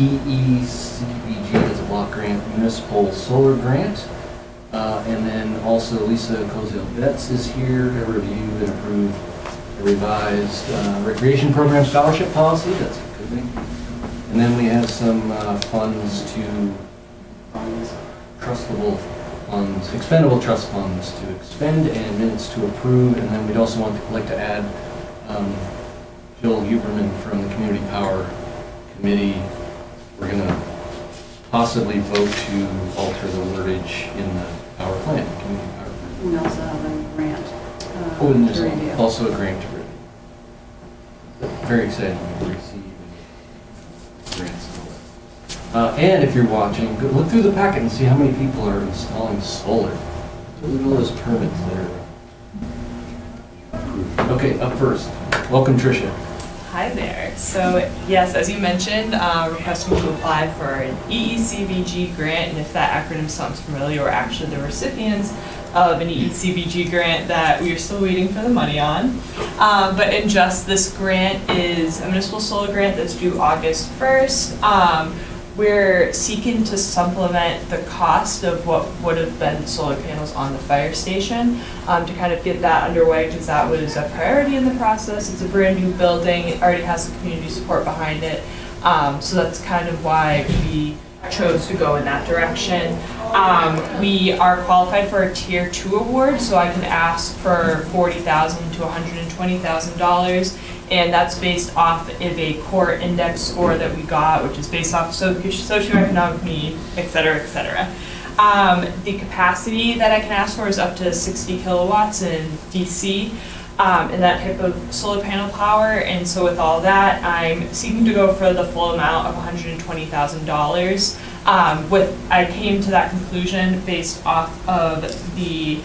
EECBG as a block grant, Municipal Solar Grant. And then also Lisa Koziell-Betz is here to review and approve a revised recreation program scholarship policy. That's a good thing. And then we have some funds to trustable funds, expendable trust funds to expend and minutes to approve. And then we'd also like to add Jill Huberman from the Community Power Committee. We're going to possibly vote to alter the wordage in the power plant, community power plant. We also have a grant Oh, and to there's review. also a grant to review. Very exciting to receive grants and all that. And if you're watching, look through the packet and see how many people are installing solar. Look at all those permits there. Okay, up first. Welcome, Trisha. Hi there. So yes, as you mentioned, requesting to apply for an EECBG grant, and if that acronym sounds familiar, we're actually the recipients of an EECBG grant that we are still waiting for the money on. But in just this grant is a municipal solar grant that's due August 1st. We're seeking to supplement the cost of what would have been solar panels on the fire station to kind of get that underway, because that was a priority in the process. It's a brand new building. It already has the community support behind it. So that's kind of why we chose to go in that direction. We are qualified for a Tier 2 award, so I can ask for $40,000 to $120,000. And that's based off of a core index score that we got, which is based off socioeconomic need, et cetera, et cetera. The capacity that I can ask for is up to 60 kilowatts in DC, and that type of solar panel power. And so with all that, I'm seeking to go for the full amount of $120,000. I came to that conclusion based off of the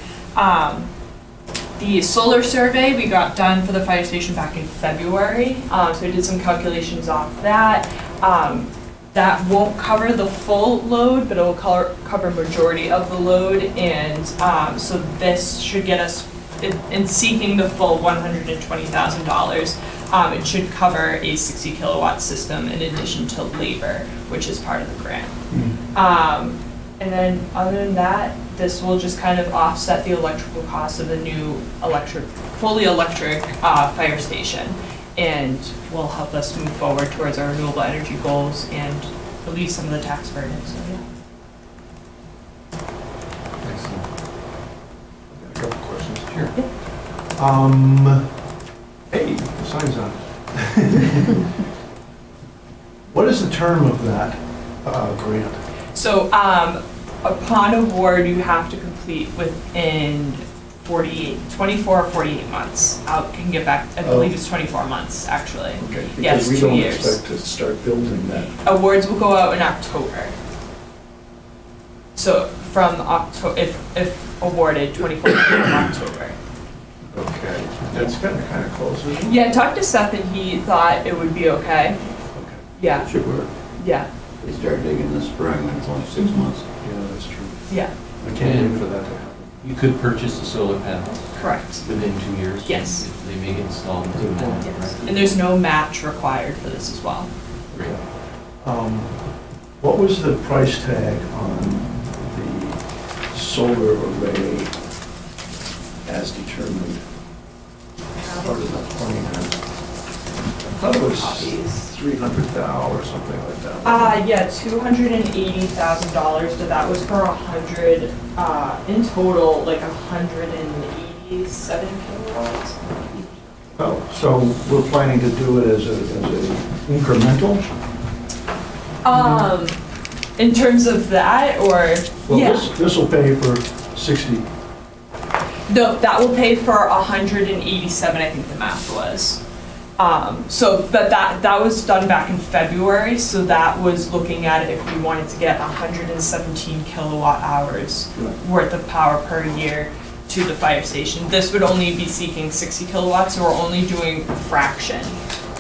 solar survey we got done for the fire station back in February. So I did some calculations off that. That won't cover the full load, but it will cover majority of the load. And so this should get us, in seeking the full $120,000, it should cover a 60 kilowatt system in addition to labor, which is part of the grant. And then other than that, this will just kind of offset the electrical cost of the new fully electric fire station, and will help us move forward towards our renewable energy goals and relieve some of the tax burden. So yeah. Excellent. A couple questions. Sure. Hey, the sign's on. What is the term of that grant? So upon award, you have to complete within 24 or 48 months. I can get back, I believe it's 24 months, actually. Okay, Yes, because we 2 don't years. expect to start building that. Awards will go out in October. So from October, if awarded, 24th of October. Okay, that's kind of close, isn't it? Yeah, I talked to Seth and he thought it would be okay. Okay. Yeah, Should work. yeah, They start digging this spring, it's only 6 months. Yeah, that's true. yeah, I can't wait for that to happen. You could purchase the solar panels correct. within 2 years. Yes. If they make it installed into the panel, Yes. right? And there's no match required for this as well. Great. What was the price tag on the solar array as determined? Part of that plan? I thought it was 300,000 or something like that. Yeah, $280,000, but that was for 100, in total, like 187 kilowatts. Oh, so we're planning to do it as a incremental? In terms of that, or, Well, yeah. this will pay for 60. No, that will pay for 187, I think the math was. But that was done back in February, so that was looking at it if we wanted to get 117 kilowatt hours worth of power per year to the fire station. This would only be seeking 60 kilowatts, so we're only doing a fraction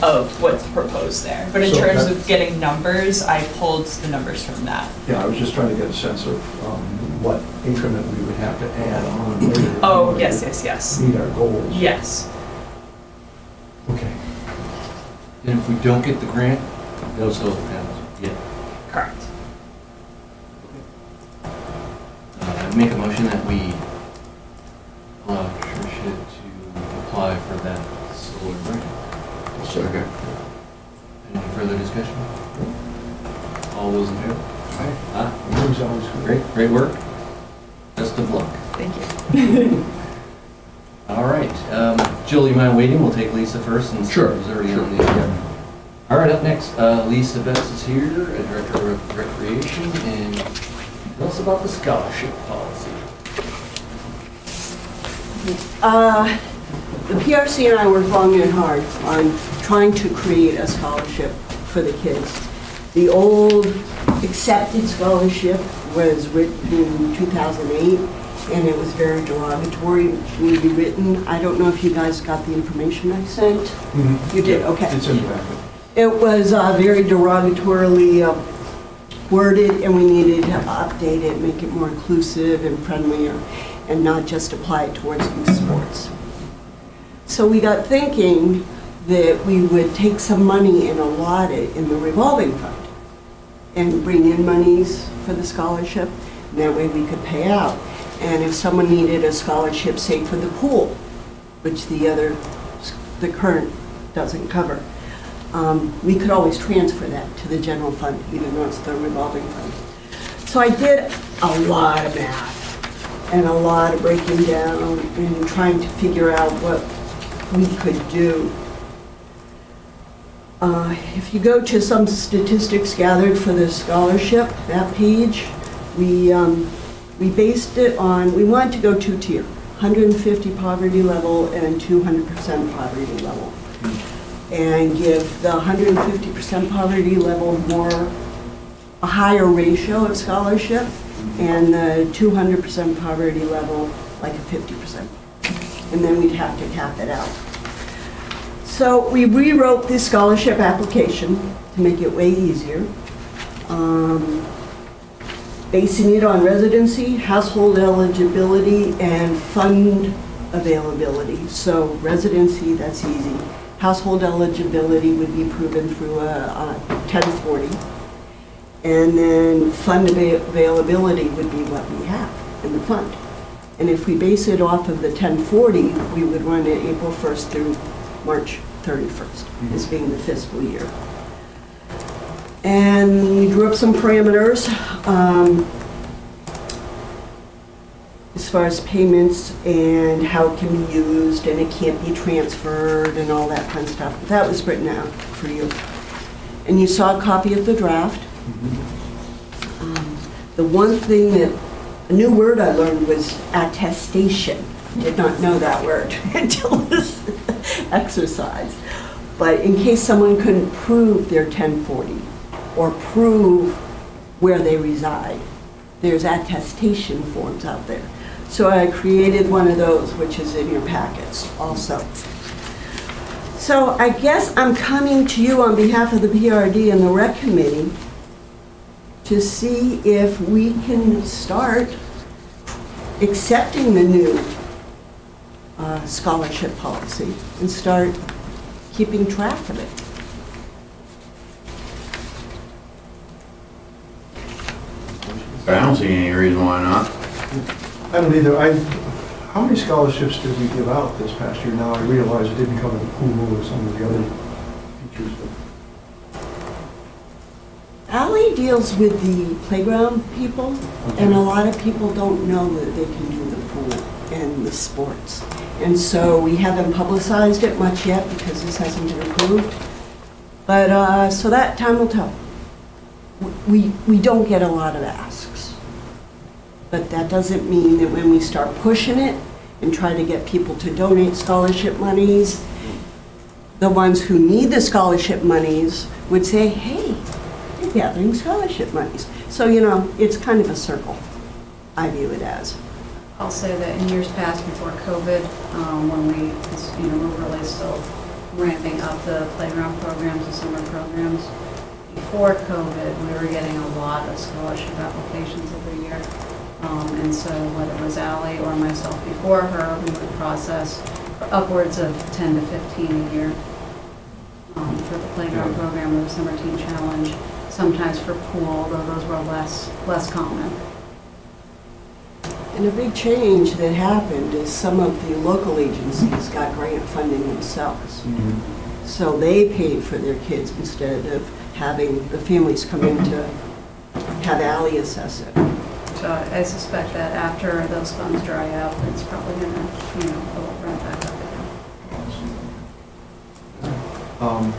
of what's proposed there. But in So terms that- of getting numbers, I pulled the numbers from that. Yeah, I was just trying to get a sense of what increment we would have to add on later. Oh, yes, yes, yes. Meet our goals. Yes. Okay. And if we don't get the grant, no solar panels yet. Correct. Make a motion that we allow Trisha to apply for that solar grant. Second. Any further discussion? All those in favor? Aye. Always, always good. Great work. Best of luck. Thank you. All right, Jill, you mind waiting? We'll take Lisa first since Sure, it was already sure. on the agenda. All right, up next, Lisa Betz is here, Director of Recreation, and tell us about the scholarship policy. The PRC and I worked long and hard on trying to create a scholarship for the kids. The old accepted scholarship was written in 2008, and it was very derogatory, maybe written. I don't know if you guys got the information I sent. You did, okay. It's in the packet. It was very derogatorily worded, and we needed to update it, make it more inclusive and friendlier, and not just apply it towards youth sports. So we got thinking that we would take some money and allot it in the revolving fund and bring in monies for the scholarship, and that way we could pay out. And if someone needed a scholarship, say for the pool, which the current doesn't cover, we could always transfer that to the general fund, even though it's the revolving fund. So I did a lot of math and a lot of breaking down and trying to figure out what we could do. If you go to some statistics gathered for the scholarship, that page, we based it on, we wanted to go two-tier, 150 poverty level and 200% poverty level. And give the 150% poverty level a higher ratio of scholarship, and the 200% poverty level like a 50%. And then we'd have to cap it out. So we rewrote this scholarship application to make it way easier, basing it on residency, household eligibility, and fund availability. So residency, that's easy. Household eligibility would be proven through a 1040. And then fund availability would be what we have in the fund. And if we base it off of the 1040, we would run it April 1st through March 31st, as being the fiscal year. And we drew up some parameters as far as payments and how it can be used, and it can't be transferred and all that kind of stuff. That was written out for you. And you saw a copy of the draft. The one thing that, a new word I learned was attestation. Did not know that word until this exercise. But in case someone couldn't prove their 1040 or prove where they reside, there's attestation forms out there. So I created one of those, which is in your packets also. So I guess I'm coming to you on behalf of the PRD and the Rec Committee to see if we can start accepting the new scholarship policy and start keeping track of it. I don't see any reason why not. I don't either. How many scholarships did we give out this past year? Now I realize it didn't cover the pool or some of the other features. Ally deals with the playground people, and a lot of people don't know that they can do the pool and the sports. And so we haven't publicized it much yet because this hasn't been approved. But, so that time will tell. We don't get a lot of asks. But that doesn't mean that when we start pushing it and try to get people to donate scholarship monies, the ones who need the scholarship monies would say, hey, you're gathering scholarship monies. So, you know, it's kind of a circle, I view it as. I'll say that in years past before COVID, when we, we're really still ramping up the playground programs and summer programs. Before COVID, we were getting a lot of scholarship applications every year. And so whether it was Ally or myself before her, we would process upwards of 10 to 15 a year for the playground program or the summer team challenge. sometimes for pool, although those were less common. And a big change that happened is some of the local agencies got grant funding themselves. So they paid for their kids instead of having the families come in to have Ally assess it. So I suspect that after those funds dry out, it's probably gonna, go right back up again.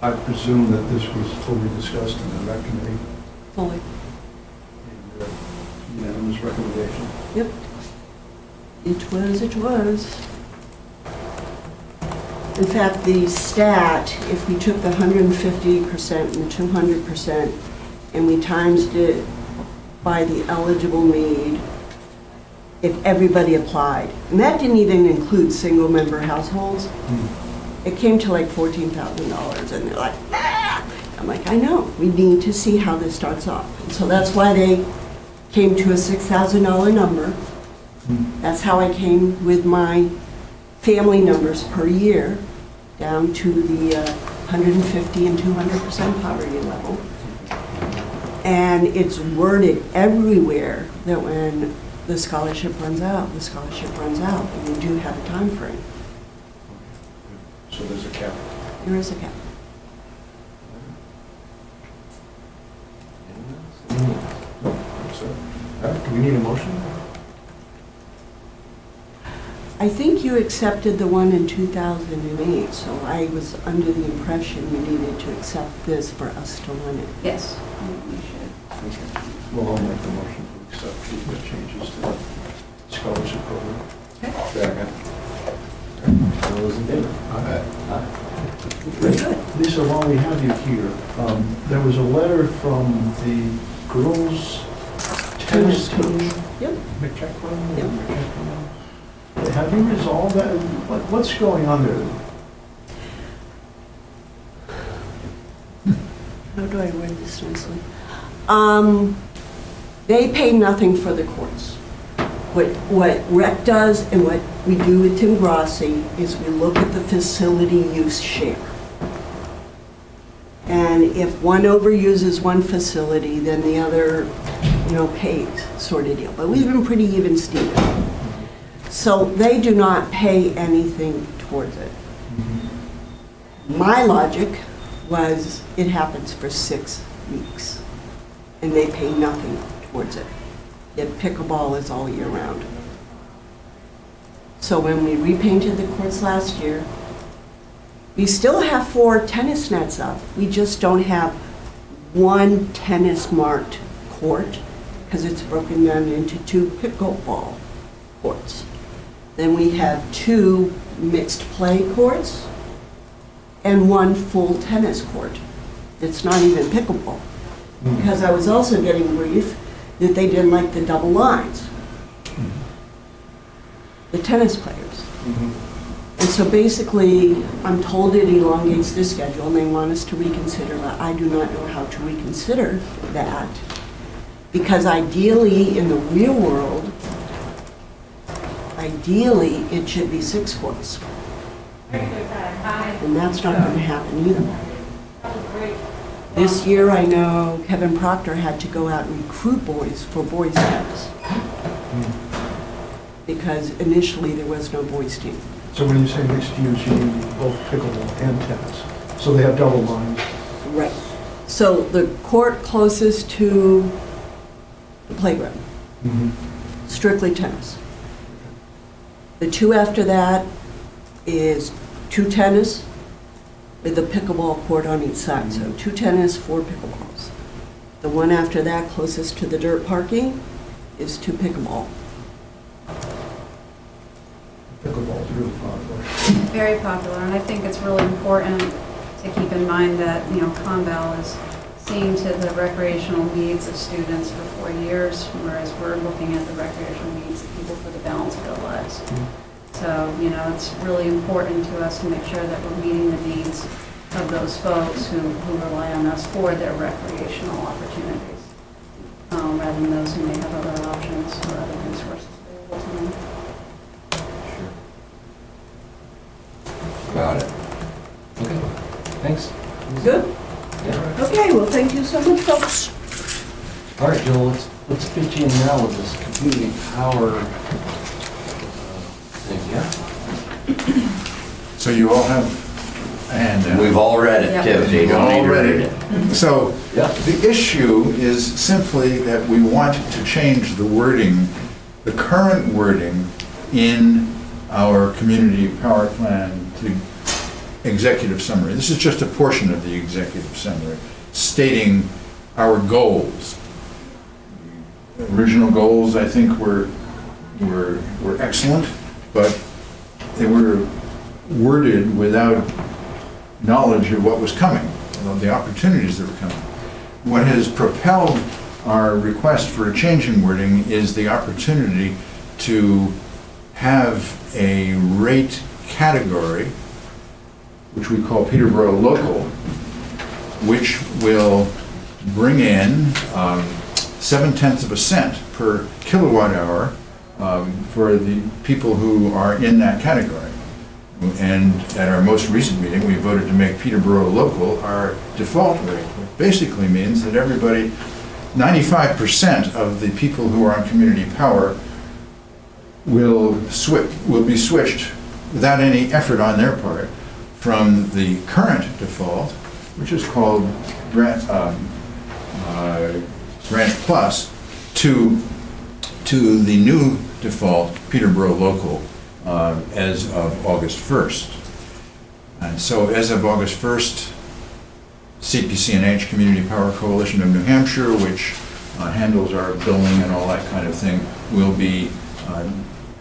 I presume that this was fully discussed in the rec committee, Fully. and unanimous recommendation. Yep. It was. In fact, the stat, if we took the 150% and the 200% and we times it by the eligible need, if everybody applied, and that didn't even include single-member households, it came to like $14,000, and they're like, ah! I'm like, I know, we need to see how this starts off. And so that's why they came to a $6,000 number. That's how I came with my family numbers per year down to the 150 and 200% poverty level. And it's worded everywhere that when the scholarship runs out, the scholarship runs out, and we do have a time frame. So there's a cap. There is a cap. So, do we need a motion? I think you accepted the one in 2008, so I was under the impression you needed to accept this for us to run it. Yes, we should. Well, I'll make the motion to accept the changes to the scholarship program. Second. All those in favor? Very good. Lisa, while we have you here, there was a letter from the girls' tennis coach. Yep. McEachran? Yep. Have you resolved that? What's going on there? How do I word this nicely? They pay nothing for the courts. What rec does and what we do with Tim Grassi is we look at the facility use share. And if one overuses one facility, then the other, pays, sort of deal. But we've been pretty even, Steven. So they do not pay anything towards it. My logic was it happens for 6 weeks, and they pay nothing towards it. Yet pickleball is all year round. So when we repainted the courts last year, we still have 4 tennis nets up. We just don't have one tennis marked court because it's broken down into 2 pickleball courts. Then we have 2 mixed play courts and 1 full tennis court. It's not even pickleball. Because I was also getting brief that they didn't like the double lines, the tennis players. And so basically, I'm told it elongates the schedule and they want us to reconsider, but I do not know how to reconsider that. Because ideally, in the real world, ideally, it should be 6 courts. And that's not going to happen either. This year, I know Kevin Proctor had to go out and recruit boys for boys' tennis. Because initially, there was no boys' team. So when you say mixed use, you mean both pickleball and tennis? So they have double lines? Right. So the court closest to the playground, strictly tennis. The 2 after that is 2 tennis with a pickleball court on each side. So 2 tennis, 4 pickleballs. The one after that, closest to the dirt parking, is 2 pickleball. Pickleball is really popular. Very popular, and I think it's really important to keep in mind that, Conval is seeing to the recreational needs of students for 4 years, whereas we're looking at the recreational needs of people for the balance of their lives. So, it's really important to us to make sure that we're meeting the needs of those folks who rely on us for their recreational opportunities, rather than those who may have other options or other resources available to them. Got it. Okay, thanks. Good? Yeah. Okay, well, thank you so much, folks. All right, Joel, let's pitch in now with this community power thing, yeah? So you all have a handout. We've all read it, Yep. too, so you don't need to read it. So Yeah. the issue is simply that we want to change the wording, the current wording in our community power plan to executive summary. This is just a portion of the executive summary stating our goals. The original goals, I think, were excellent, but they were worded without knowledge of what was coming, of the opportunities that were coming. What has propelled our request for a change in wording is the opportunity to have a rate category, which we call Peterborough Local, which will bring in 0.7 cents per kilowatt hour for the people who are in that category. And at our most recent meeting, we voted to make Peterborough Local our default rate, which basically means that everybody, 95% of the people who are on community power will be switched without any effort on their part from the current default, which is called Grant Plus, to the new default, Peterborough Local, as of August 1st. And so as of August 1st, CPC&H, Community Power Coalition of New Hampshire, which handles our billing and all that kind of thing, will be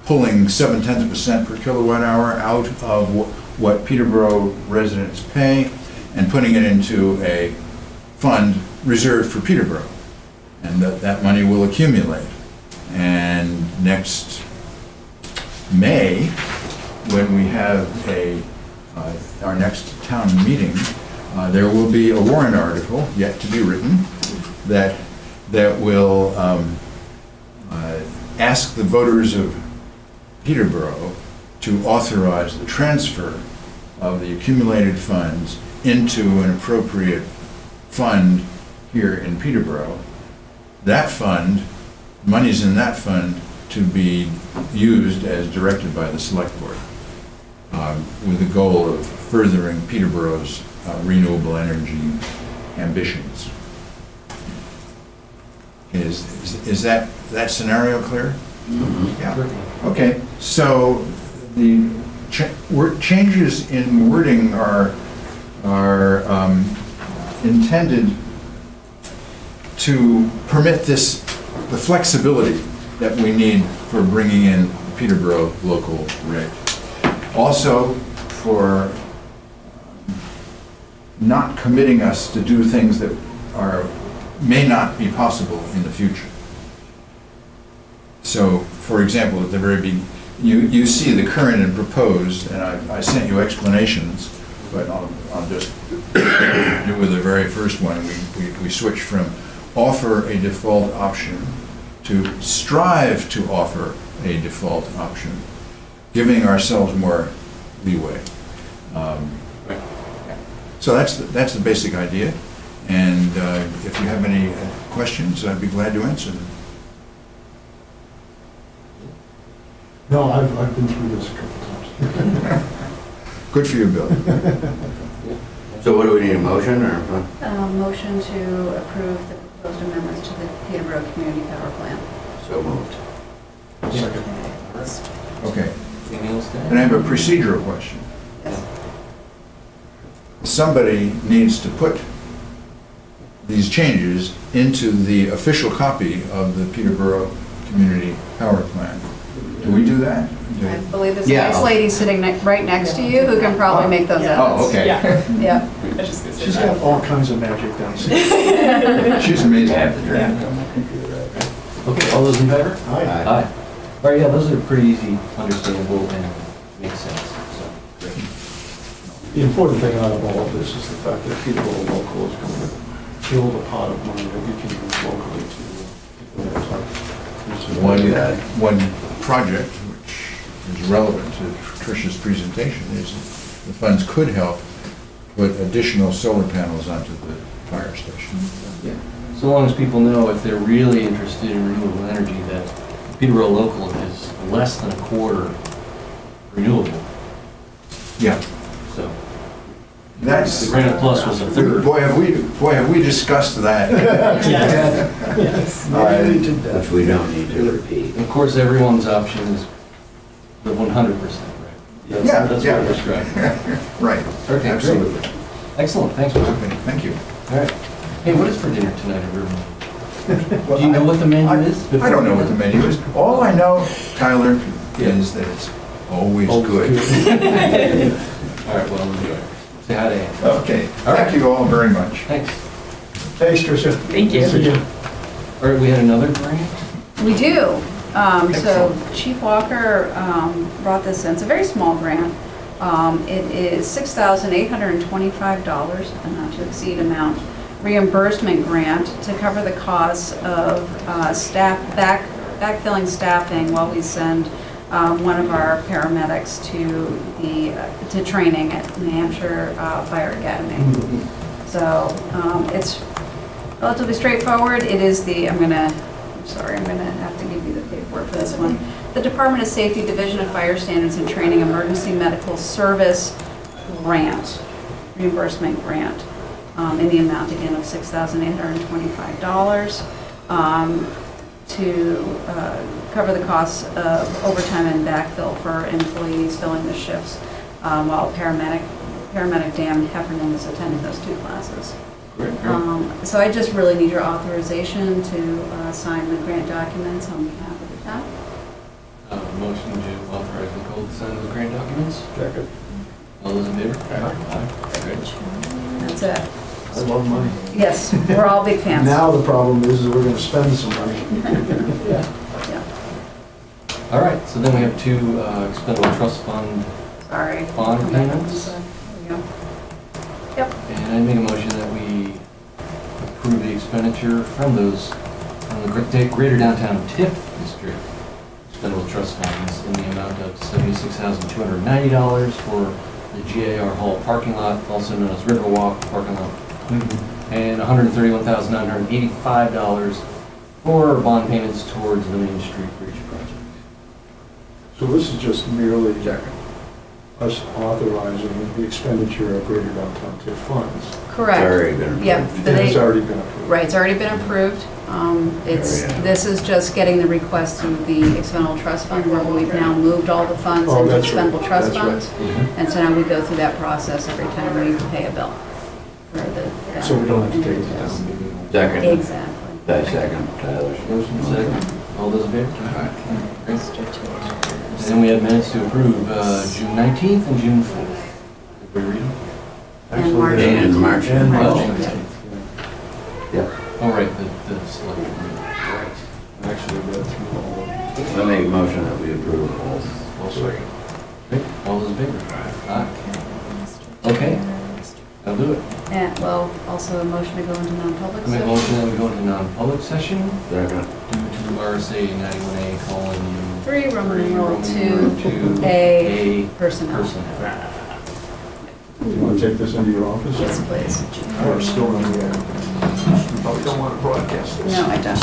pulling 0.7 cents per kilowatt hour out of what Peterborough residents pay and putting it into a fund reserved for Peterborough. And that money will accumulate. And next May, when we have our next town meeting, there will be a warrant article yet to be written that will ask the voters of Peterborough to authorize the transfer of the accumulated funds into an appropriate fund here in Peterborough. That fund, monies in that fund to be used as directed by the select board, with the goal of furthering Peterborough's renewable energy ambitions. Is that scenario clear? Mhm. Yeah. Okay, so the changes in wording are intended to permit the flexibility that we need for bringing in Peterborough local rate. Also, for not committing us to do things that may not be possible in the future. So, for example, at the very beginning, you see the current and proposed, and I sent you explanations, but I'll just do with the very first one. We switched from offer a default option to strive to offer a default option, giving ourselves more leeway. So that's the basic idea, and if you have any questions, I'd be glad to answer them. No, I've been through this a couple times. Good for you, Bill. So what do we need, a motion, or? Motion to approve the proposed amendments to the Peterborough Community Power Plan. So moved. Second. Okay, Anything else to add? and I have a procedural question. Yes. Somebody needs to put these changes into the official copy of the Peterborough Community Power Plan. Do we do that? I believe there's a Yeah. nice lady sitting right next to you who can probably make those Yeah. Oh, edits. okay. Yeah, Yeah. I was just gonna say She's that. got all kinds of magic downstairs. She's amazing. Okay, all those in favor? Aye. Aye. All right, yeah, those are pretty easy, understandable, and make sense, so, great. The important thing out of all of this is the fact that Peterborough Local is going to build a pot of money that we can use locally to get that type. One project which is relevant to Trisha's presentation is the funds could help put additional solar panels onto the fire station. So long as people know if they're really interested in renewable energy, that Peterborough local is less than a quarter renewable. Yeah. So That's, the Granite Plus was a third. boy, have we discussed that. Yes. Which we don't need to repeat. Of course, everyone's option is the 100%, right? Yeah, That's yeah. what we're describing. Right, Okay, great. absolutely. Excellent, thanks, Mark. Okay, thank you. All right. Hey, what is for dinner tonight at Riverman? Do you know what the menu is? I don't know what the menu is. All I know, Tyler, is that it's always good. All right, well, enjoy. Say hi to Ann. Okay, All right. thank you all very much. Thanks. Thanks, Tricia. Thank you. All right, we had another grant? We do. So Chief Walker brought this in. It's a very small grant. It is $6,825, a not to exceed amount, reimbursement grant to cover the costs of backfilling staffing while we send one of our paramedics to training at New Hampshire Fire Academy. So it's relatively straightforward. It is I'm gonna have to give you the paperwork for this one. The Department of Safety Division of Fire Standards and Training Emergency Medical Service Grant, reimbursement grant, in the amount again of $6,825 to cover the costs of overtime and backfill for employees filling the shifts while paramedic Dan Heffernan is attending those two classes. Great. So I just really need your authorization to sign the grant documents on behalf of the town. Motion to authorize Nicole to sign those grant documents. Second. All those in favor? Aye. Great. That's it. I love money. Yes, we're all big fans. Now the problem is we're gonna spend some money. Yeah. All right, so then we have two expendable trust fund Sorry. bond payments. There we go. Yep. And I make a motion that we approve the expenditure from the Greater Downtown TIF District expendable trust funds in the amount of $76,290 for the GAR Hall Parking Lot, also known as Riverwalk Parking Lot, and $131,985 for bond payments towards the Main Street Bridge project. So this is just merely us authorizing the expenditure of Greater Downtown TIF funds. Correct. It's already been Yep. approved. And it's already been approved. Right, it's already been approved. This is just getting the request through the expendable trust fund where we've now moved all the funds Oh, into that's right. expendable trust That's right. funds. And so now we go through that process every time we pay a bill. So we don't have to take it to town meeting. Second. Exactly. I second Tyler's. Motion second. All those in favor? Great. And then we have minutes to approve June 19th and June 4th. Did we read them? And March. And March. And March. Oh. 19th. Yeah. Oh, right, the select. Right. I actually read through all of them. I make a motion that we approve both. I'll second. Great. All those in favor? Aye. Okay, I'll do it. And, well, also a motion to go into non-public I make a session. motion that we go into non-public session Second. due to RSA 91A: 3, Roman numeral Roman 2, numeral 2, A, A, personnel. personnel. Do you want to take this into your office? Yes, please. Or still on the air? You probably don't want to broadcast this. No, I don't.